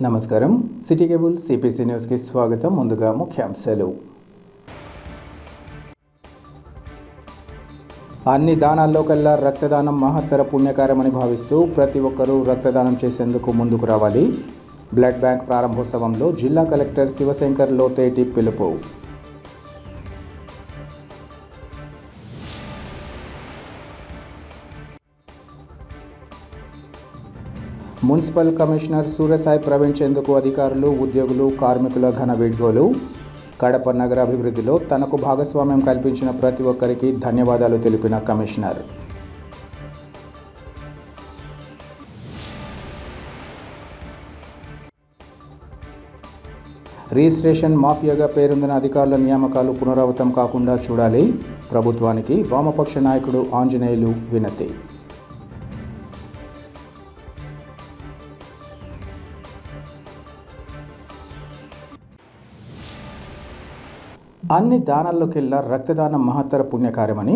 నమస్కారం city cable CPC news కి స్వాగతం. ముందుగా ముఖ్యాంశాలు. అన్ని దానాల్లో కల్లా రక్తదానం మహత్తర పుణ్యకార్యమని భావిస్తూ ప్రతి ఒక్కరూ రక్తదానం చేసేందుకు ముందుకు రావాలి. బ్లడ్ బ్యాంక్ ప్రారంభోత్సవంలో జిల్లా కలెక్టర్ శివశంకర్ లోతేటి పిలుపు. మున్సిపల్ కమిషనర్ సూర్యసాయి ప్రవీణ్ చంద్కు అధికారులు, ఉద్యోగులు, కార్మికుల ఘన వీడ్కోలు. కడప నగర అభివృద్ధిలో తనకు భాగస్వామ్యం కల్పించిన ప్రతి ఒక్కరికి ధన్యవాదాలు తెలిపిన కమిషనర్. రిజిస్ట్రేషన్ మాఫియాగా పేరొందిన అధికారుల నియామకాలు పునరావృతం కాకుండా చూడాలి. ప్రభుత్వానికి వామపక్ష నాయకుడు ఆంజనేయులు వినతి. అన్ని దానాల్లోకెల్లా రక్తదానం మహత్తర పుణ్యకార్యమని,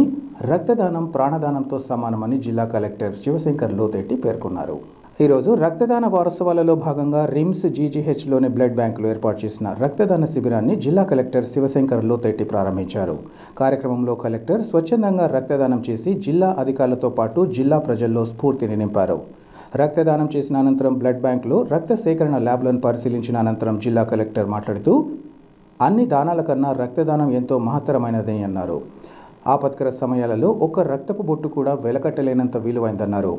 రక్తదానం ప్రాణదానంతో సమానమని జిల్లా కలెక్టర్ శివశంకర్ లోతేటి పేర్కొన్నారు. ఈరోజు రక్తదాన వారోత్సవాలలో భాగంగా రిమ్స్ జీజీహెచ్లోని బ్లడ్ బ్యాంకులో ఏర్పాటు చేసిన రక్తదాన శిబిరాన్ని జిల్లా కలెక్టర్ శివశంకర్ లోతేటి ప్రారంభించారు. కార్యక్రమంలో కలెక్టర్ స్వచ్ఛందంగా రక్తదానం చేసి జిల్లా అధికారులతో పాటు జిల్లా ప్రజల్లో స్ఫూర్తిని నింపారు. రక్తదానం చేసిన అనంతరం బ్లడ్ బ్యాంకులో రక్త సేకరణ ల్యాబ్లను పరిశీలించిన అనంతరం జిల్లా కలెక్టర్ మాట్లాడుతూ అన్ని దానాల కన్నా రక్తదానం ఎంతో మహత్తరమైనదని అన్నారు. ఆపత్కర సమయాలలో ఒక్క రక్తపు బొట్టు కూడా వెలకట్టలేనంత విలువైందన్నారు.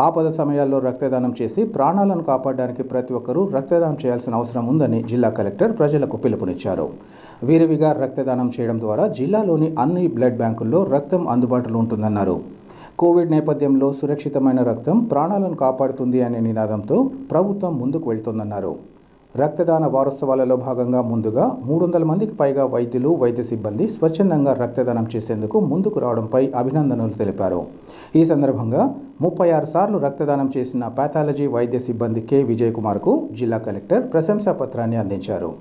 ఆపద సమయాల్లో రక్తదానం చేసి ప్రాణాలను కాపాడడానికి ప్రతి ఒక్కరూ రక్తదానం చేయాల్సిన అవసరం ఉందని జిల్లా కలెక్టర్ ప్రజలకు పిలుపునిచ్చారు. విరివిగా రక్తదానం చేయడం ద్వారా జిల్లాలోని అన్ని బ్లడ్ బ్యాంకుల్లో రక్తం అందుబాటులో ఉంటుందన్నారు. కోవిడ్ నేపథ్యంలో సురక్షితమైన రక్తం ప్రాణాలను కాపాడుతుంది అనే నినాదంతో ప్రభుత్వం ముందుకు వెళ్తోందన్నారు. రక్తదాన వారోత్సవాలలో భాగంగా ముందుగా 300 మందికి పైగా వైద్యులు, వైద్య సిబ్బంది స్వచ్ఛందంగా రక్తదానం చేసేందుకు ముందుకు రావడంపై అభినందనలు తెలిపారు. ఈ సందర్భంగా 36 సార్లు రక్తదానం చేసిన పాథాలజీ వైద్య సిబ్బంది కె విజయ్ కుమార్కు జిల్లా కలెక్టర్ ప్రశంసా పత్రాన్ని అందించారు.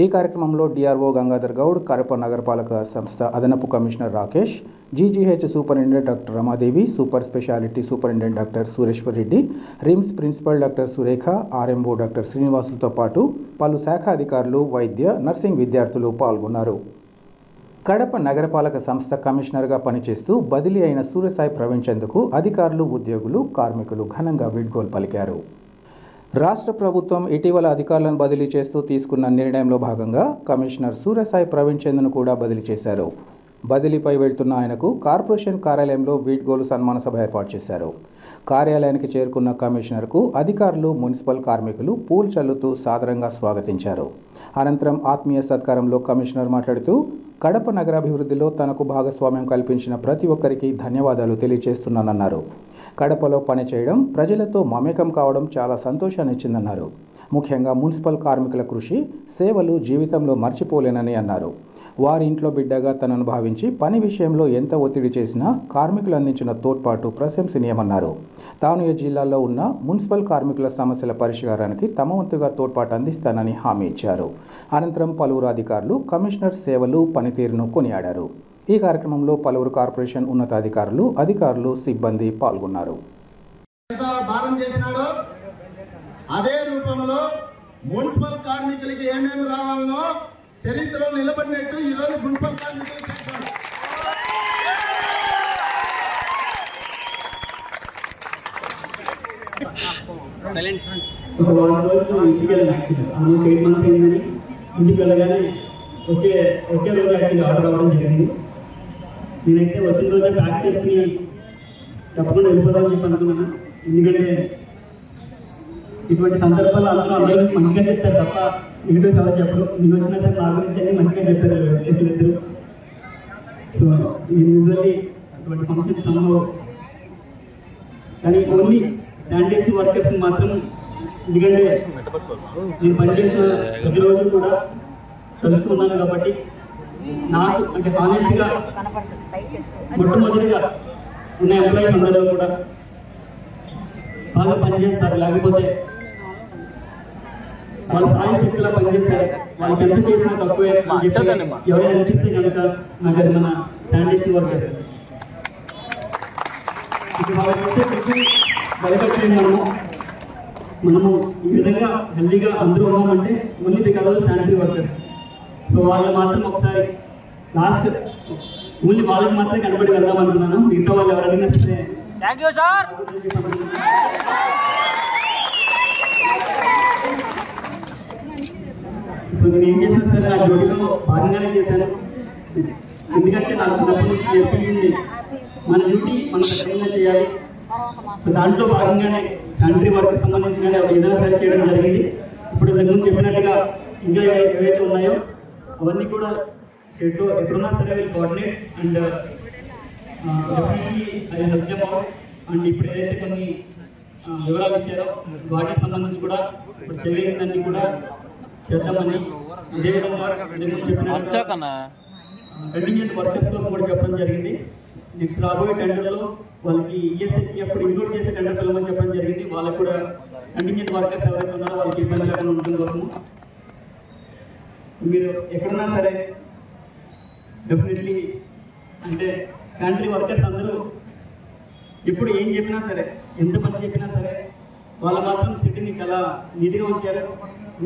ఈ కార్యక్రమంలో డిఆర్ఓ గంగాధర్ గౌడ్, కడప నగరపాలక సంస్థ అదనపు commissioner Rakesh, GGH superintendent doctor Ramadevi, super speciality superintendent doctor Sureshwar Reddy, RIMS principal doctor Surekha, RMO doctor శ్రీనివాసులతో పాటు పలు శాఖ అధికారులు, వైద్య, నర్సింగ్ విద్యార్థులు పాల్గొన్నారు. కడప నగరపాలక సంస్థ కమిషనర్గా పనిచేస్తూ బదిలీ అయిన సూర్యసాయి ప్రవీణ్ చంద్కు అధికారులు, ఉద్యోగులు, కార్మికులు ఘనంగా వీడ్కోలు పలికారు. రాష్ట్ర ప్రభుత్వం ఇటీవల అధికారులను బదిలీ చేస్తూ తీసుకున్న నిర్ణయంలో భాగంగా కమిషనర్ సూర్యసాయి ప్రవీణ్ చంద్ను కూడా బదిలీ చేశారు. బదిలీపై వెళ్తున్న ఆయనకు కార్పొరేషన్ కార్యాలయంలో వీడ్కోలు సన్మాన సభ ఏర్పాటు చేశారు. కార్యాలయానికి చేరుకున్న కమిషనర్కు అధికారులు, మున్సిపల్ కార్మికులు పూలు చల్లుతూ సాదరంగా స్వాగతించారు. అనంతరం ఆత్మీయ సత్కారంలో కమిషనర్ మాట్లాడుతూ కడప నగరాభివృద్ధిలో తనకు భాగస్వామ్యం కల్పించిన ప్రతి ఒక్కరికి ధన్యవాదాలు తెలియజేస్తున్నానన్నారు. కడపలో పనిచేయడం, ప్రజలతో మమేకం కావడం చాలా సంతోషాన్నిచ్చిందన్నారు. ముఖ్యంగా మున్సిపల్ కార్మికుల కృషి, సేవలు జీవితంలో మర్చిపోలేనని అన్నారు. వారి ఇంట్లో బిడ్డగా తనను భావించి పని విషయంలో ఎంత ఒత్తిడి చేసినా కార్మికులు అందించిన తోడ్పాటు ప్రశంసనీయమన్నారు. తాను ఈ జిల్లాలో ఉన్న మున్సిపల్ కార్మికుల సమస్యల పరిష్కారానికి తమ వంతుగా తోడ్పాటు అందిస్తానని హామీ ఇచ్చారు. అనంతరం పలువురు అధికారులు కమిషనర్ సేవలు, పనితీరును కొనియాడారు. ఈ కార్యక్రమంలో పలువురు కార్పొరేషన్ ఉన్నతాధికారులు, సిబ్బంది పాల్గొన్నారు. అదే రూపంలో మున్సిపల్ కార్మికులకి ఏమేమి రావాలనో చరిత్రలో నిలబడినట్టు ఈరోజు మున్సిపల్ కార్మికులు చేశారు. ఒక వారం రోజులు ఇంటికి వెళ్ళాను. యాక్చువల్లీ ఆల్మోస్ట్ 8 months అయిందని ఇంటికి వెళ్ళగానే వచ్చే రోజు యాక్చువల్లీ ఆర్డర్ అవ్వడం జరిగింది. నేనైతే వచ్చిన రోజే ప్యాక్ చేసుకుని తప్పకుండా వెళ్ళిపోదామని చెప్పి అనుకున్నాను. ఎందుకంటే ఇటువంటి సందర్భాలు అందరూ మంచిగా చెప్తారు తప్ప నెగిటివ్ ఎవరు చెప్పరు. నేను వచ్చినా సరే నా గురించి అన్ని మంచిగా చెప్పారు ఇద్దరు. సో యూజువల్లీ అటువంటి ఫంక్షన్స్ సంభవం, కానీ ఓన్లీ శానిటరీ వర్కర్స్ మాత్రం, ఎందుకంటే నేను పనిచేసిన ప్రతిరోజు కూడా కలుసుకున్నాను కాబట్టి నాకు అంటే హానెస్ట్గా మొట్టమొదటిగా ఉన్న ఎంప్లాయీస్ అందరూ కూడా బాగా పనిచేస్తారు. లేకపోతే వాళ్ళు సాయి శక్తిలో పనిచేస్తారు. వాళ్ళకి ఎంత చేసినా తక్కువే ఎవరైనా అనిపిస్తే కనుక నాకు అది మన శానిటేషన్ వర్కర్స్. ఇది వాళ్ళకి వెలకట్టలేము. మనము ఈ విధంగా హెల్దీగా అందరూ ఉన్నామంటే only because of sanitary workers. So వాళ్ళు మాత్రం ఒకసారి లాస్ట్ ఓన్లీ వాళ్ళకి మాత్రమే కనబడి వెళ్దాం అనుకున్నాను. మిగతా వాళ్ళు ఎవరైనా సరే థ్యాంక్ యూ సార్. సో నేను ఏం చేశాను సార్, నా డ్యూటీలో భాగంగానే చేశాను. ఎందుకంటే నాకు చిన్నప్పటి నుంచి నేర్పించింది మన డ్యూటీ మనం ఖచ్చితంగా చేయాలి. సో దాంట్లో భాగంగానే శానిటరీ వర్క్ సంబంధించిన ఏదైనా సరే చేయడం జరిగింది. ఇప్పుడు ఇంతకుముందు చెప్పినట్టుగా ఇంకా ఏవైతే ఉన్నాయో అవన్నీ కూడా షెడ్లో ఎప్పుడున్నా సరే వీళ్ళు కోఆర్డినేట్ అండ్ డెఫినెట్లీ అది హెల్ప్ దెమ్ అవుట్. అండ్ ఇప్పుడు ఏదైతే కొన్ని వివరాలు ఇచ్చారో వాటికి సంబంధించి కూడా ఇప్పుడు చేయగలిగిందన్నీ కూడా చేద్దామని, అదేవిధంగా చెప్పిన కంటింజెంట్ వర్కర్స్ కోసం కూడా చెప్పడం జరిగింది. నెక్స్ట్ రాబోయే టెండర్లో వాళ్ళకి ఈఎస్ఐకి అప్పుడు ఇంక్లూడ్ చేసే టెండర్ పిలవమని చెప్పడం జరిగింది. వాళ్ళకు కూడా కంటింజెంట్ వర్కర్స్ ఎవరైతే ఉన్నారో వాళ్ళకి ఇబ్బంది లేకుండా ఉండడం కోసము మీరు ఎక్కడున్నా సరే డెఫినెట్లీ అంటే శానిటరీ వర్కర్స్ అందరూ ఇప్పుడు ఏం చెప్పినా సరే, ఎంత పని చెప్పినా సరే వాళ్ళు మాత్రం సిటీని చాలా నీట్గా ఉంచారు.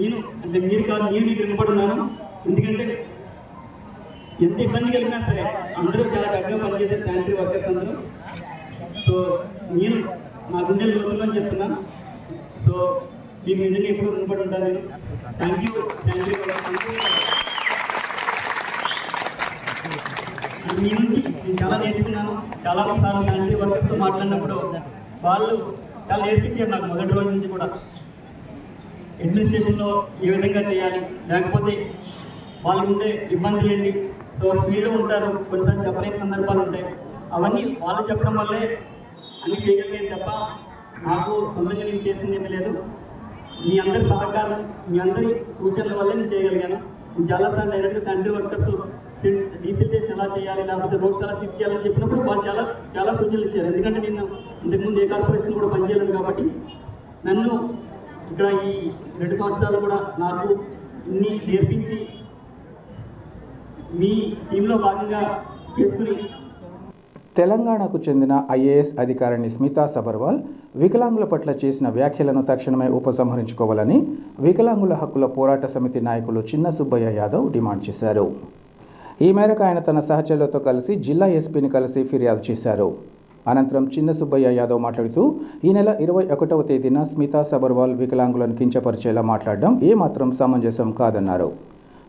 నేను అంటే మీరు కాదు, నేను మీకు రుణపడున్నాను. ఎందుకంటే ఎంత ఇబ్బంది కలిగినా సరే అందరూ చాలా చక్కగా పనిచేశారు శానిటరీ వర్కర్స్ అందరూ. సో నేను నా గుండె లోతుల్లో అని చెప్తున్నాను. సో మీకు నిజంగా ఎప్పుడు రుణపడి ఉంటాను నేను. Thank you sanitary workers. మీ నుంచి నేను చాలా నేర్చుకున్నాను. చాలా సార్లు శానిటరీ వర్కర్స్తో మాట్లాడినప్పుడు వాళ్ళు చాలా నేర్పించారు నాకు మొదటి రోజు నుంచి కూడా. అడ్మినిస్ట్రేషన్లో ఏ విధంగా చేయాలి, లేకపోతే వాళ్ళు ఉండే ఇబ్బందులు ఏంటి. సో ఫీల్డ్ ఉంటారు, కొన్నిసార్లు చెప్పలేని సందర్భాలు ఉంటాయి. అవన్నీ వాళ్ళు చెప్పడం వల్లే అన్నీ చేయగలిగేది తప్ప నాకు సొంతంగా నేను చేసింది ఏమీ లేదు. మీ అందరి సహకారం, మీ అందరి సూచనల వల్లే నేను చేయగలిగాను. నేను చాలాసార్లు డైరెక్ట్గా శానిటరీ వర్కర్స్ డీసిల్టేషన్ ఎలా చేయాలి, లేకపోతే రోడ్స్ ఎలా షిఫ్ట్ చేయాలని చెప్పినప్పుడు వాళ్ళు చాలా సూచనలు ఇచ్చారు. ఎందుకంటే నేను ఇంతకుముందు ఏ కార్పొరేషన్ కూడా పనిచేయలేదు కాబట్టి నన్ను ఇక్కడ ఈ 2 సంవత్సరాలు కూడా నాకు ఇన్ని నేర్పించి మీ టీంలో భాగంగా చేసుకుని. తెలంగాణకు చెందిన ఐఏఎస్ అధికారిణి స్మితా సబర్వాల్ వికలాంగుల పట్ల చేసిన వ్యాఖ్యలను తక్షణమే ఉపసంహరించుకోవాలని వికలాంగుల హక్కుల పోరాట సమితి నాయకులు చిన్న సుబ్బయ్య యాదవ్ డిమాండ్ చేశారు. ఈ మేరకు ఆయన తన సహచరులతో కలిసి జిల్లా ఎస్పీని కలిసి ఫిర్యాదు చేశారు. అనంతరం చిన్న సుబ్బయ్య యాదవ్ మాట్లాడుతూ ఈ నెల 21వ తేదీన స్మితా సబర్వాల్ వికలాంగులను కించపరిచేలా మాట్లాడడం ఏమాత్రం సమంజసం కాదన్నారు.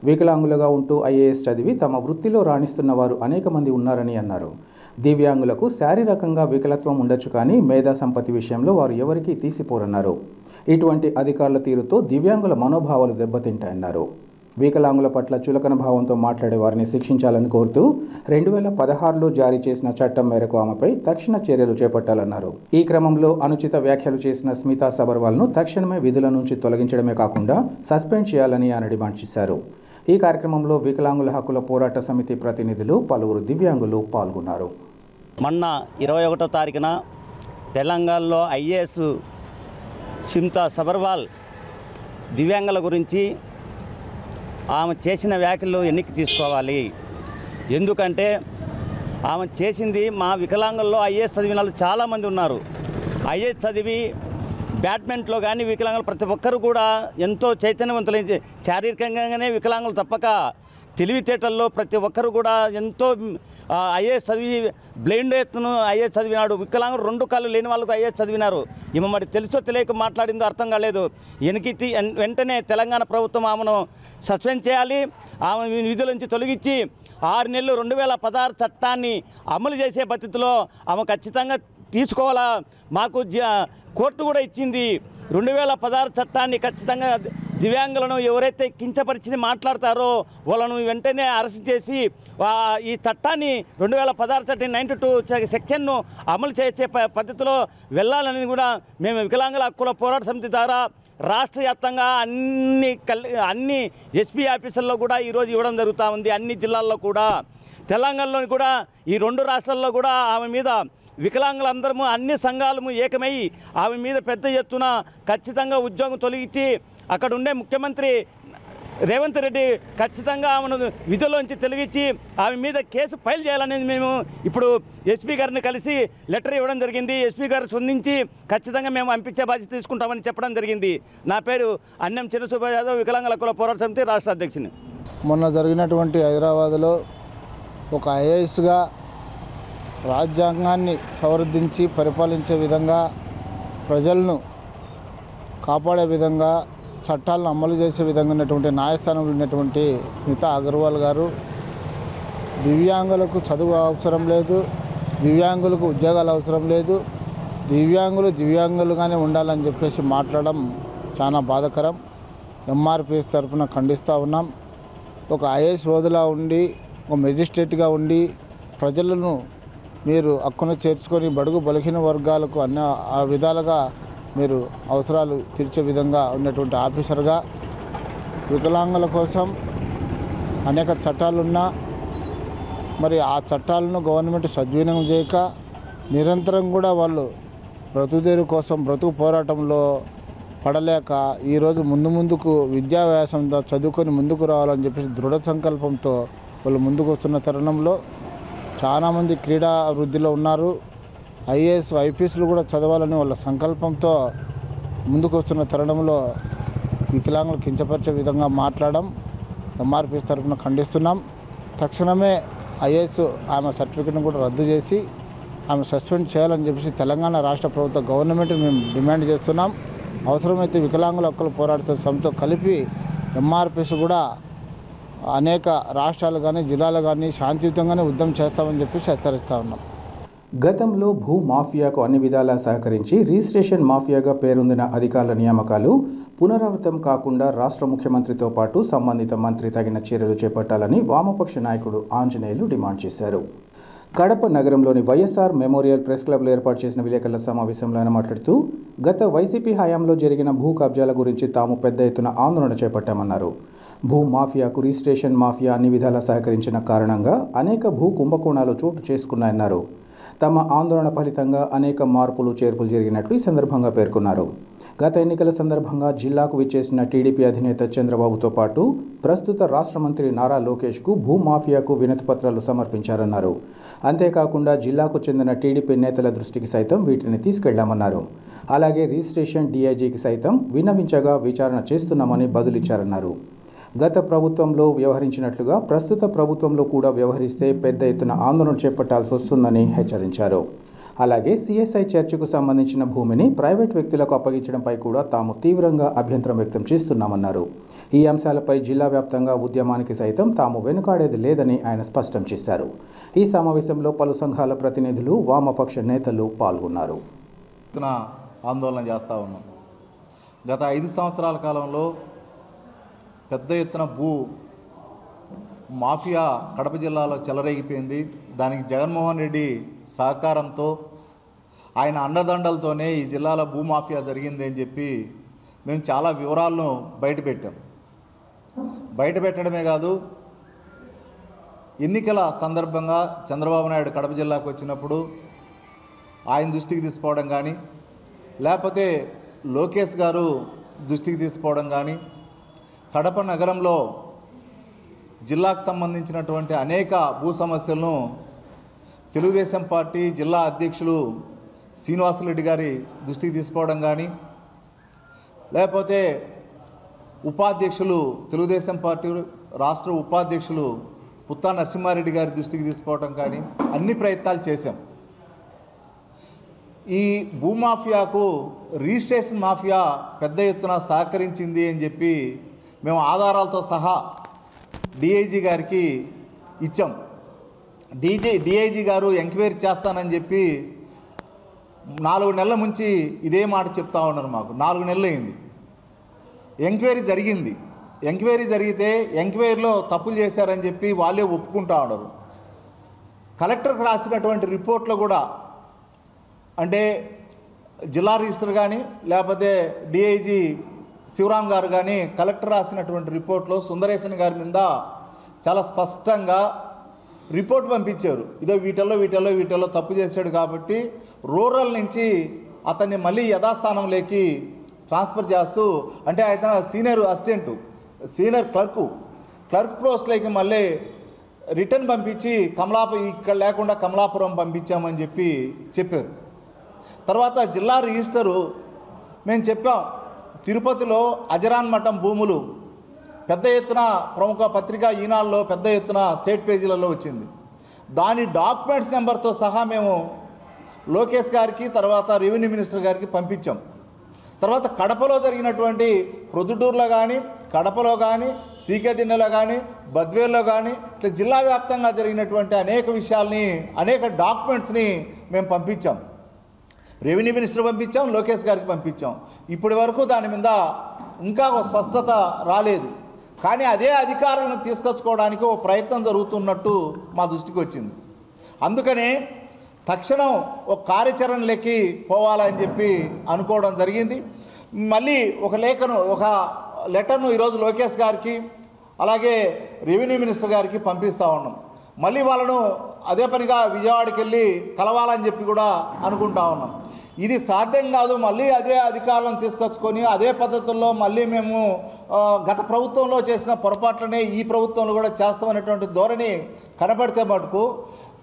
వికలాంగులుగా ఉంటూ ఐఏఎస్ చదివి తమ వృత్తిలో రాణిస్తున్న వారు అనేక మంది ఉన్నారని అన్నారు. దివ్యాంగులకు శారీరకంగా వికలత్వం ఉండొచ్చు, కానీ మేధా సంపత్తి విషయంలో వారు ఎవరికీ తీసిపోరన్నారు. ఇటువంటి అధికారుల తీరుతో దివ్యాంగుల మనోభావాలు దెబ్బతింటాయన్నారు. వికలాంగుల పట్ల చులకన భావంతో మాట్లాడే వారిని శిక్షించాలని కోరుతూ 2016లో జారీ చేసిన చట్టం మేరకు ఆమెపై తక్షణ చర్యలు చేపట్టాలన్నారు. ఈ క్రమంలో అనుచిత వ్యాఖ్యలు చేసిన స్మితా సబర్వాల్ను తక్షణమే విధుల నుంచి తొలగించడమే కాకుండా సస్పెండ్ చేయాలని ఆయన డిమాండ్ చేశారు. ఈ కార్యక్రమంలో వికలాంగుల హక్కుల పోరాట సమితి ప్రతినిధులు, పలువురు దివ్యాంగులు పాల్గొన్నారు. మొన్న 21వ తారీఖున తెలంగాణలో ఐఏఎస్ స్మితా సబర్వాల్ దివ్యాంగుల గురించి ఆమె చేసిన వ్యాఖ్యలు ఎన్నిక తీసుకోవాలి. ఎందుకంటే ఆమె చేసింది మా వికలాంగుల్లో ఐఏఎస్ చదివిన వాళ్ళు చాలామంది ఉన్నారు. ఐఏఎస్ చదివి బ్యాడ్మింటన్లో కానీ వికలాంగులు ప్రతి ఒక్కరు కూడా ఎంతో చైతన్యవంతులైన, శారీరకంగానే వికలాంగులు తప్పక తెలివితేటల్లో ప్రతి ఒక్కరు కూడా ఎంతో ఐఏఎస్ చదివి బ్లైండ్ ఎత్తును ఐఏఎస్ చదివినాడు. వికలాంగులు 2 కాళ్ళు లేని వాళ్ళకు ఐఏఎస్ చదివినారు. ఈమె మరి తెలుసో తెలియక మాట్లాడిందో అర్థం కాలేదు. వెంటనే తెలంగాణ ప్రభుత్వం ఆమెను సస్పెండ్ చేయాలి. ఆమె విధుల నుంచి తొలగించి 6 నెలలు 2016 చట్టాన్ని అమలు చేసే పద్ధతిలో ఆమె ఖచ్చితంగా తీసుకోవాలా. మాకు కోర్టు కూడా ఇచ్చింది. 2016 చట్టాన్ని ఖచ్చితంగా దివ్యాంగులను ఎవరైతే కించపరిచి మాట్లాడతారో వాళ్ళను వెంటనే అరెస్ట్ చేసి ఈ చట్టాన్ని 2016 చట్టం 92 సెక్షన్ను అమలు చేసే పద్ధతిలో వెళ్ళాలని కూడా మేము వికలాంగుల హక్కుల పోరాట సమితి ద్వారా రాష్ట్ర వ్యాప్తంగా అన్ని ఎస్పీ ఆఫీసుల్లో కూడా ఈరోజు ఇవ్వడం జరుగుతూ ఉంది. అన్ని జిల్లాల్లో కూడా, తెలంగాణలో కూడా, ఈ 2 రాష్ట్రాల్లో కూడా ఆమె మీద వికలాంగులందరము అన్ని సంఘాలము ఏకమై ఆమె మీద పెద్ద ఎత్తున ఖచ్చితంగా ఉద్యోగం తొలగించి అక్కడ ఉండే ముఖ్యమంత్రి రేవంత్ రెడ్డి ఖచ్చితంగా ఆమెను విధుల్లోంచి తొలగించి ఆమె మీద కేసు ఫైల్ చేయాలనేది మేము ఇప్పుడు ఎస్పీ గారిని కలిసి లెటర్ ఇవ్వడం జరిగింది. ఎస్పీ గారు స్పందించి ఖచ్చితంగా మేము పంపించే బాధ్యత తీసుకుంటామని చెప్పడం జరిగింది. నా పేరు అన్నం చిన్నసుబ్బయ్య యాదవ్, వికలాంగుల హక్కుల పోరాట సమితి రాష్ట్ర అధ్యక్షుని. మొన్న జరిగినటువంటి హైదరాబాద్లో ఒక ఐఏఎస్గా రాజ్యాంగాన్ని సంవర్ధించి పరిపాలించే విధంగా, ప్రజలను కాపాడే విధంగా, చట్టాలను అమలు చేసే విధంగా ఉన్నటువంటి న్యాయస్థానంలో ఉన్నటువంటి స్మితా అగర్వాల్ గారు దివ్యాంగులకు చదువు అవసరం లేదు, దివ్యాంగులకు ఉద్యోగాలు అవసరం లేదు, దివ్యాంగులుగానే ఉండాలని చెప్పేసి మాట్లాడడం చాలా బాధాకరం. ఎంఆర్పిఎస్ తరఫున ఖండిస్తూ ఉన్నాం. ఒక ఐఏఎస్ హోదాలో ఉండి, ఒక మెజిస్ట్రేట్గా ఉండి ప్రజలను మీరు హక్కును చేర్చుకొని బడుగు బలహీన వర్గాలకు అన్ని విధాలుగా మీరు అవసరాలు తీర్చే విధంగా ఉన్నటువంటి ఆఫీసర్గా, వికలాంగుల కోసం అనేక చట్టాలున్నా మరి ఆ చట్టాలను గవర్నమెంట్ సద్వినియోగం చేయక నిరంతరం కూడా వాళ్ళు బ్రతుకుదేరు కోసం బ్రతుకు పోరాటంలో పడలేక ఈరోజు ముందుకు విద్యాభ్యాసంతో చదువుకొని ముందుకు రావాలని చెప్పేసి దృఢ సంకల్పంతో వాళ్ళు ముందుకు వస్తున్న తరుణంలో చాలామంది క్రీడా వృద్ధిలో ఉన్నారు. ఐఏఎస్ ఐపీఎస్లు కూడా చదవాలని వాళ్ళ సంకల్పంతో ముందుకు వస్తున్న తరుణంలో వికలాంగులు కించపరిచే విధంగా మాట్లాడడం ఎంఆర్పిఎస్ తరఫున ఖండిస్తున్నాం. తక్షణమే ఐఏఎస్ ఆమె సర్టిఫికెట్ను కూడా రద్దు చేసి ఆమె సస్పెండ్ చేయాలని చెప్పేసి తెలంగాణ రాష్ట్ర ప్రభుత్వ గవర్నమెంట్ మేము డిమాండ్ చేస్తున్నాం. అవసరమైతే వికలాంగుల హక్కుల పోరాట సమితితో కలిపి ఎంఆర్పిఎస్ కూడా అనేక రాష్ట్రాలు కానీ జిల్లాలు కానీ శాంతియుతంగానే ఉద్యమం చేస్తామని చెప్పేసి హెచ్చరిస్తూ ఉన్నాం. గతంలో భూ మాఫియాకు అన్ని విధాలా సహకరించి రిజిస్ట్రేషన్ మాఫియాగా పేరొందిన అధికారుల నియామకాలు పునరావృతం కాకుండా రాష్ట్ర ముఖ్యమంత్రితో పాటు సంబంధిత మంత్రి తగిన చర్యలు చేపట్టాలని వామపక్ష నాయకుడు ఆంజనేయులు డిమాండ్ చేశారు. కడప నగరంలోని వైఎస్ఆర్ మెమోరియల్ ప్రెస్ క్లబ్లో ఏర్పాటు చేసిన విలేకరుల సమావేశంలో ఆయన మాట్లాడుతూ గత వైసీపీ హయాంలో జరిగిన భూ కబ్జాల గురించి తాము పెద్ద ఎత్తున ఆందోళన చేపట్టామన్నారు. భూ మాఫియాకు రిజిస్ట్రేషన్ మాఫియా అన్ని విధాలా సహకరించిన కారణంగా అనేక భూ కుంభకోణాలు చోటు చేసుకున్నాయన్నారు. తమ ఆందోళన ఫలితంగా అనేక మార్పులు చేర్పులు జరిగినట్లు ఈ సందర్భంగా పేర్కొన్నారు. గత ఎన్నికల సందర్భంగా జిల్లాకు విచ్చేసిన టీడీపీ అధినేత చంద్రబాబుతో పాటు ప్రస్తుత రాష్ట్ర మంత్రి నారా లోకేష్కు భూ మాఫియాకు వినతి పత్రాలు సమర్పించారన్నారు. అంతేకాకుండా జిల్లాకు చెందిన టీడీపీ నేతల దృష్టికి సైతం వీటిని తీసుకెళ్లామన్నారు. అలాగే రిజిస్ట్రేషన్ డీఐజీకి సైతం విన్నవించగా విచారణ చేస్తున్నామని బదులిచ్చారన్నారు. గత ప్రభుత్వంలో వ్యవహరించినట్లుగా ప్రస్తుత ప్రభుత్వంలో కూడా వ్యవహరిస్తే పెద్ద ఎత్తున ఆందోళన చేపట్టాల్సి వస్తుందని హెచ్చరించారు. అలాగే సిఎస్ఐ చర్చికు సంబంధించిన భూమిని ప్రైవేట్ వ్యక్తులకు అప్పగించడంపై కూడా తాము తీవ్రంగా అభ్యంతరం వ్యక్తం చేస్తున్నామన్నారు. ఈ అంశాలపై జిల్లా వ్యాప్తంగా ఉద్యమానికి సైతం తాము వెనుకాడేది లేదని ఆయన స్పష్టం చేశారు. ఈ సమావేశంలో పలు సంఘాల ప్రతినిధులు, వామపక్ష నేతలు పాల్గొన్నారు. ఆందోళన చేస్తూ ఉన్నాం. గత 5 సంవత్సరాల కాలంలో పెద్ద ఎత్తున భూ మాఫియా కడప జిల్లాలో చెలరేగిపోయింది. దానికి జగన్మోహన్ రెడ్డి సహకారంతో, ఆయన అండదండలతోనే ఈ జిల్లాలో భూ మాఫియా జరిగింది అని చెప్పి మేము చాలా వివరాలను బయటపెట్టాం. బయటపెట్టడమే కాదు, ఎన్నికల సందర్భంగా చంద్రబాబు నాయుడు కడప జిల్లాకు వచ్చినప్పుడు ఆయన దృష్టికి తీసుకోవడం కానీ, లేకపోతే లోకేష్ గారు దృష్టికి తీసుకోవడం కానీ, కడప నగరంలో జిల్లాకు సంబంధించినటువంటి అనేక భూ సమస్యలను తెలుగుదేశం పార్టీ జిల్లా అధ్యక్షులు శ్రీనివాసరెడ్డి గారి దృష్టికి తీసుకోవడం కానీ, లేకపోతే ఉపాధ్యక్షులు తెలుగుదేశం పార్టీ రాష్ట్ర ఉపాధ్యక్షులు పుత్తా నరసింహారెడ్డి గారి దృష్టికి తీసుకోవడం కానీ అన్ని ప్రయత్నాలు చేశాం. ఈ భూమాఫియాకు రిజిస్ట్రేషన్ మాఫియా పెద్ద ఎత్తున సహకరించింది అని చెప్పి మేము ఆధారాలతో సహా డిఐజీ గారికి ఇచ్చాం. డిఐజీ గారు ఎంక్వైరీ చేస్తానని చెప్పి 4 నెలల నుంచి ఇదే మాట చెప్తా ఉన్నారు. మాకు 4 నెలలు అయింది. ఎంక్వైరీ జరిగింది. ఎంక్వైరీ జరిగితే ఎంక్వైరీలో తప్పులు చేశారని చెప్పి వాళ్ళే ఒప్పుకుంటా ఉన్నారు. కలెక్టర్కి రాసినటువంటి రిపోర్ట్లో కూడా, అంటే జిల్లా రిజిస్టర్ కానీ లేకపోతే డిఐజీ శివరాం గారు కానీ కలెక్టర్ రాసినటువంటి రిపోర్ట్లో సుందరేశన్ గారి మీద చాలా స్పష్టంగా రిపోర్ట్ పంపించారు. ఇదో వీటిల్లో తప్పు చేశాడు కాబట్టి రూరల్ నుంచి అతన్ని మళ్ళీ యథాస్థానంలోకి ట్రాన్స్ఫర్ చేస్తూ, అంటే ఆయన సీనియర్ అసిస్టెంట్ సీనియర్ క్లర్క్ పోస్ట్లకి మళ్ళీ రిటర్న్ పంపించి ఇక్కడ లేకుండా కమలాపురం పంపించామని చెప్పారు. తర్వాత జిల్లా రిజిస్టరు మేము చెప్పాం, తిరుపతిలో అజరాన్ మఠం భూములు పెద్ద ఎత్తున ప్రముఖ పత్రికా ఈనాల్లో పెద్ద ఎత్తున స్టేట్ పేజీలలో వచ్చింది. దాని డాక్యుమెంట్స్ నెంబర్తో సహా మేము లోకేష్ గారికి తర్వాత రెవెన్యూ మినిస్టర్ గారికి పంపించాం. తర్వాత కడపలో జరిగినటువంటి ప్రొద్దుటూరులో కానీ, కడపలో కానీ, సీకేదిన్నెలో కానీ, బద్వేల్లో కానీ ఇట్లా జిల్లా వ్యాప్తంగా జరిగినటువంటి అనేక విషయాల్ని, అనేక డాక్యుమెంట్స్ని మేము పంపించాం. రెవెన్యూ మినిస్టర్ పంపించాం, లోకేష్ గారికి పంపించాం. ఇప్పటి వరకు దాని మీద ఇంకా ఒక స్పష్టత రాలేదు. కానీ అదే అధికారులను తీసుకొచ్చుకోవడానికి ఒక ప్రయత్నం జరుగుతున్నట్టు మా దృష్టికి వచ్చింది. అందుకనే తక్షణం ఒక కార్యాచరణలోకి పోవాలని చెప్పి అనుకోవడం జరిగింది. మళ్ళీ ఒక లెటర్ను ఈరోజు లోకేష్ గారికి అలాగే రెవెన్యూ మినిస్టర్ గారికి పంపిస్తూ ఉన్నాం. మళ్ళీ వాళ్ళను అదే పనిగా విజయవాడకి వెళ్ళి కలవాలని చెప్పి కూడా అనుకుంటా ఉన్నాం. ఇది సాధ్యం కాదు. మళ్ళీ అదే అధికారులను తీసుకొచ్చుకొని అదే పద్ధతుల్లో మళ్ళీ మేము గత ప్రభుత్వంలో చేసిన పొరపాట్లనే ఈ ప్రభుత్వంలో కూడా చేస్తామనేటువంటి ధోరణి కనబడితే మటుకు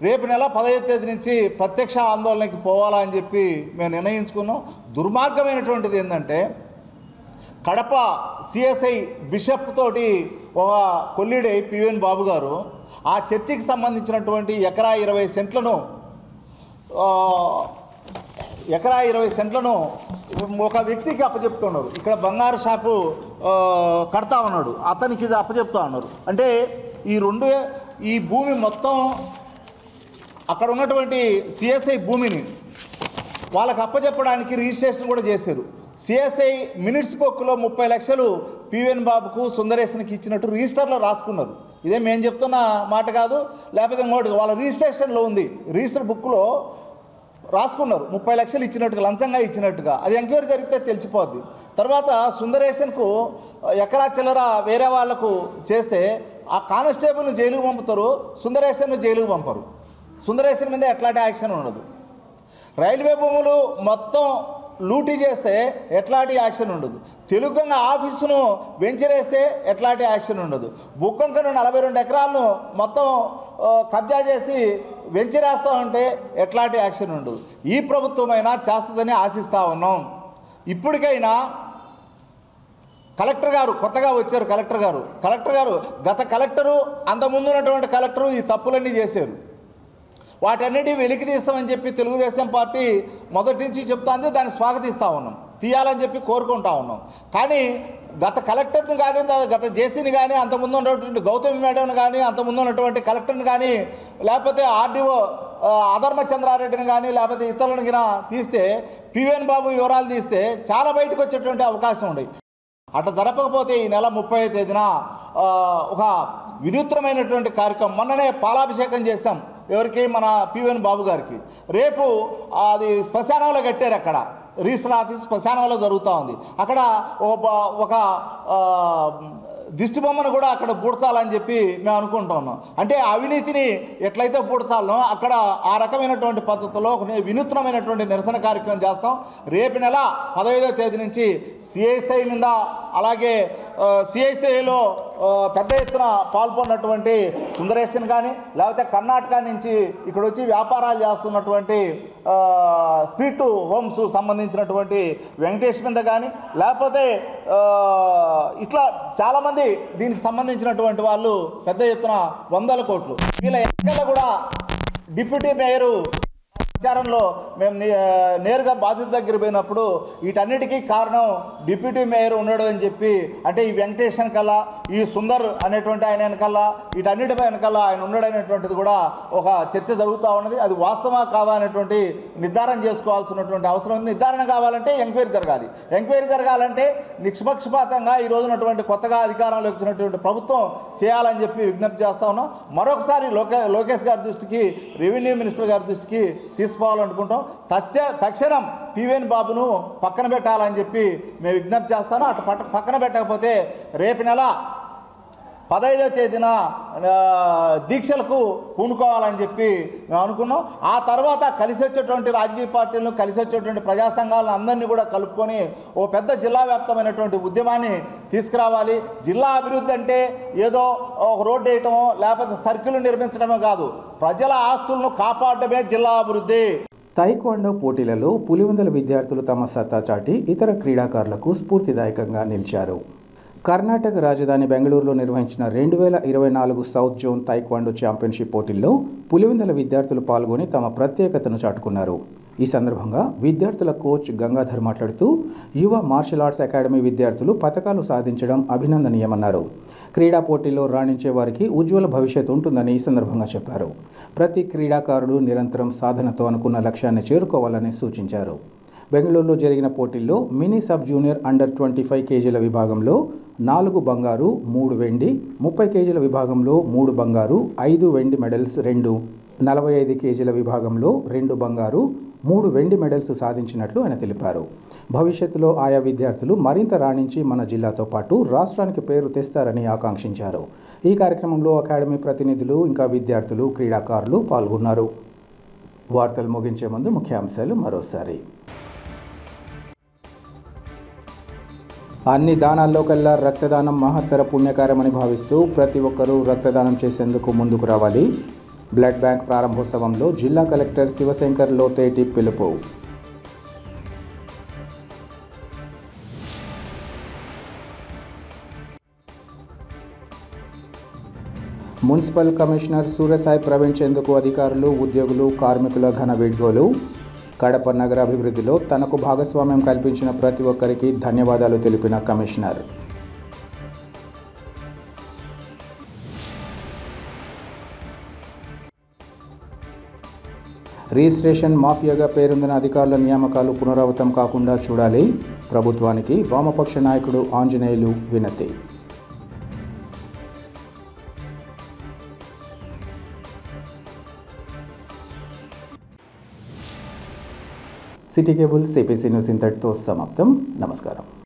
రేపు నెల 15వ తేదీ నుంచి ప్రత్యక్ష ఆందోళనకి పోవాలని చెప్పి మేము నిర్ణయించుకున్నాం. దుర్మార్గమైనటువంటిది ఏంటంటే కడప సిఎస్ఐ బిషప్ తోటి ఒక కొల్లిడి పివిఎన్ బాబు గారు ఆ చర్చికి సంబంధించినటువంటి ఎకరా 20 సెంట్లను ఒక వ్యక్తికి అప్పచెప్తున్నారు. ఇక్కడ బంగారు షాపు కడతా ఉన్నాడు, అతనికి ఇది అప్పచెప్తా ఉన్నారు. అంటే ఈ భూమి మొత్తం అక్కడ ఉన్నటువంటి సిఎస్ఐ భూమిని వాళ్ళకి అప్పచెప్పడానికి రిజిస్ట్రేషన్ కూడా చేశారు. సిఎస్ఐ మినిట్స్ బుక్లో 30 లక్షలు పివిఎన్ బాబుకు సుందరేశన్కి ఇచ్చినట్టు రిజిస్టర్లో రాసుకున్నారు. ఇదే మేము చెప్తున్న మాట కాదు, లేకపోతే ఇంకోటి వాళ్ళ రిజిస్ట్రేషన్లో ఉంది. రిజిస్టర్ బుక్లో రాసుకున్నారు 30 లక్షలు ఇచ్చినట్టుగా, లంచంగా ఇచ్చినట్టుగా. అది ఎంక్వైరీ జరిగితే తెలిసిపోద్ది. తర్వాత సుందరేశన్కు ఎకరా చిల్లర వేరే వాళ్లకు చేస్తే ఆ కానిస్టేబుల్ను జైలుకు పంపుతారు, సుందరేశన్ను జైలుకు పంపరు. సుందరేశన్ మీద ఎట్లాంటి యాక్షన్ ఉండదు. రైల్వే భూములు మొత్తం లూటీ చేస్తే ఎట్లాంటి యాక్షన్ ఉండదు. తెలుగంగ ఆఫీసును వెంచరేస్తే ఎట్లాంటి యాక్షన్ ఉండదు. బుక్కంకను 42 ఎకరాలను మొత్తం కబ్జా చేసి వెంచరేస్తూ ఉంటే ఎట్లాంటి యాక్షన్ ఉండదు. ఈ ప్రభుత్వమైనా చేస్తుందని ఆశిస్తూ ఉన్నాం. ఇప్పటికైనా కలెక్టర్ గారు కొత్తగా వచ్చారు. కలెక్టర్ గారు గత కలెక్టరు అంతకుముందు ఉన్నటువంటి కలెక్టరు ఈ తప్పులన్నీ చేశారు. వాటన్నిటి వెలికి తీస్తామని చెప్పి తెలుగుదేశం పార్టీ మొదటి నుంచి చెప్తాంది. దాన్ని స్వాగతిస్తూ ఉన్నాం, తీయాలని చెప్పి కోరుకుంటా ఉన్నాం. కానీ గత కలెక్టర్ని కానీ, గత జేసీని కానీ, అంతకుముందు ఉన్నటువంటి గౌతమి మేడంని కానీ, అంతకుముందు ఉన్నటువంటి కలెక్టర్ని కానీ, లేకపోతే ఆర్డీఓ అధర్మచంద్రారెడ్డిని కానీ, లేకపోతే ఇతరులను కానీ తీస్తే, పివిఎన్ బాబు వివరాలు తీస్తే చాలా బయటకు వచ్చేటువంటి అవకాశం ఉంది. అట్లా జరపకపోతే ఈ నెల 30వ తేదీన ఒక వినూత్నమైనటువంటి కార్యక్రమం, మొన్ననే పాలాభిషేకం చేశాం. ఎవరికి? మన పివిఎన్ బాబు గారికి. రేపు అది శ్మశానంలో కట్టారు. అక్కడ రిజిస్టర్ ఆఫీస్ శ్మశానంలో జరుగుతూ ఉంది. అక్కడ ఒక దిష్టి బొమ్మను కూడా అక్కడ పూడ్చాలని చెప్పి మేము అనుకుంటా ఉన్నాం. అంటే అవినీతిని ఎట్లయితే పూడ్చాలనో అక్కడ ఆ రకమైనటువంటి పద్ధతిలో ఒక వినూత్నమైనటువంటి నిరసన కార్యక్రమం చేస్తాం. రేపు నెల 15వ తేదీ నుంచి సిఐసిఐ మీద, అలాగే సిఐసిఐలో పెద్ద ఎత్తున పాల్గొన్నటువంటి సుందరేశన్ కానీ, లేకపోతే కర్ణాటక నుంచి ఇక్కడ వచ్చి వ్యాపారాలు చేస్తున్నటువంటి స్పీడ్ టు హోమ్స్ సంబంధించినటువంటి వెంకటేష్ మీద కానీ, లేకపోతే ఇట్లా చాలామంది దీనికి సంబంధించినటువంటి వాళ్ళు పెద్ద ఎత్తున 100 కోట్లు. వీళ్ళ ఎన్నికల్లో కూడా డిప్యూటీ మేయరు విచారణలో మేము నేరుగా బాధితుల దగ్గర పోయినప్పుడు వీటన్నిటికీ కారణం డిప్యూటీ మేయర్ ఉన్నాడు అని చెప్పి, అంటే ఈ వెంకటేషన్ కల్లా, ఈ సుందర్ అనేటువంటి ఆయన వెనకల్లా, వీటన్నిటిపై వెనకల్లా ఆయన ఉన్నాడు అనేటువంటిది కూడా ఒక చర్చ జరుగుతూ ఉన్నది. అది వాస్తవా కాదా అనేటువంటి నిర్ధారణ చేసుకోవాల్సినటువంటి అవసరం ఉంది. నిర్ధారణ కావాలంటే ఎంక్వైరీ జరగాలి. ఎంక్వైరీ జరగాలంటే నిష్పక్షపాతంగా ఈ రోజునటువంటి కొత్తగా అధికారంలోకి వచ్చినటువంటి ప్రభుత్వం చేయాలని చెప్పి విజ్ఞప్తి చేస్తా ఉన్నాం. మరొకసారి లోకేష్ గారి దృష్టికి, రెవెన్యూ మినిస్టర్ గారి దృష్టికి తీసుకోవాలనుకుంటాం. తక్షణం పివిఎన్ బాబును పక్కన పెట్టాలని చెప్పి మేము విజ్ఞప్తి చేస్తాను. అటు పక్కన పెట్టకపోతే రేపు నెల 15వ తేదీన దీక్షలకు పూనుకోవాలని చెప్పి మేము అనుకున్నాం. ఆ తర్వాత కలిసి వచ్చేటువంటి రాజకీయ పార్టీలను, కలిసి వచ్చేటువంటి ప్రజా సంఘాలను అందరినీ కూడా కలుపుకొని ఓ పెద్ద జిల్లా వ్యాప్తమైనటువంటి ఉద్యమాన్ని తీసుకురావాలి. జిల్లా అభివృద్ధి అంటే ఏదో ఒక రోడ్డు వేయటమో లేకపోతే సర్కిల్ నిర్మించడమే కాదు, ప్రజల ఆస్తులను కాపాడటమే జిల్లా అభివృద్ధి. తైక్వాండో పోటీలలో పులివెందుల విద్యార్థులు తమ సత్తా చాటి ఇతర క్రీడాకారులకు స్ఫూర్తిదాయకంగా నిలిచారు. కర్ణాటక రాజధాని బెంగళూరులో నిర్వహించిన 2024 సౌత్ జోన్ తైక్వాండో ఛాంపియన్షిప్ పోటీల్లో పులివెందుల విద్యార్థులు పాల్గొని తమ ప్రత్యేకతను చాటుకున్నారు. ఈ సందర్భంగా విద్యార్థుల కోచ్ గంగాధర్ మాట్లాడుతూ యువ మార్షల్ ఆర్ట్స్ అకాడమీ విద్యార్థులు పతకాలు సాధించడం అభినందనీయమన్నారు. క్రీడా పోటీల్లో రాణించే వారికి ఉజ్వల భవిష్యత్తు ఉంటుందని ఈ సందర్భంగా చెప్పారు. ప్రతి క్రీడాకారుడు నిరంతరం సాధనతో అనుకున్న లక్ష్యాన్ని చేరుకోవాలని సూచించారు. బెంగళూరులో జరిగిన పోటీల్లో మినీ సబ్ జూనియర్ అండర్ 25 కేజీల విభాగంలో 4 బంగారు 3 వెండి, 30 కేజీల విభాగంలో 3 బంగారు 5 వెండి మెడల్స్ 2, 45 కేజీల విభాగంలో 2 బంగారు 3 వెండి మెడల్స్ సాధించినట్లు ఆయన తెలిపారు. భవిష్యత్తులో ఆయా విద్యార్థులు మరింత రాణించి మన జిల్లాతో పాటు రాష్ట్రానికి పేరు తెస్తారని ఆకాంక్షించారు. ఈ కార్యక్రమంలో అకాడమీ ప్రతినిధులు ఇంకా విద్యార్థులు, క్రీడాకారులు పాల్గొన్నారు. వార్తలు ముగించే ముందు ముఖ్యాంశాలు మరోసారి. అన్ని దానాల్లో కల్లా రక్తదానం మహత్తర పుణ్యకార్యమని భావిస్తూ ప్రతి ఒక్కరూ రక్తదానం చేసేందుకు ముందుకు రావాలి. బ్లడ్ బ్యాంక్ ప్రారంభోత్సవంలో జిల్లా కలెక్టర్ శివశంకర్ లోతేటి పిలుపు. మున్సిపల్ కమిషనర్ సూర్యసాయి ప్రవీణ్ చంద్కు అధికారులు, ఉద్యోగులు, కార్మికుల ఘన వీడ్కోలు. కడప నగర అభివృద్ధిలో తనకు భాగస్వామ్యం కల్పించిన ప్రతి ఒక్కరికి ధన్యవాదాలు తెలిపిన కమిషనర్. రిజిస్ట్రేషన్ మాఫియాగా పేరొందిన అధికారుల నియామకాలు పునరావృతం కాకుండా చూడాలి. ప్రభుత్వానికి వామపక్ష నాయకుడు ఆంజనేయులు వినతి. సిటీ కేబుల్ సిపిసి న్యూస్ ఇంతటితో సమాప్తం. నమస్కారం.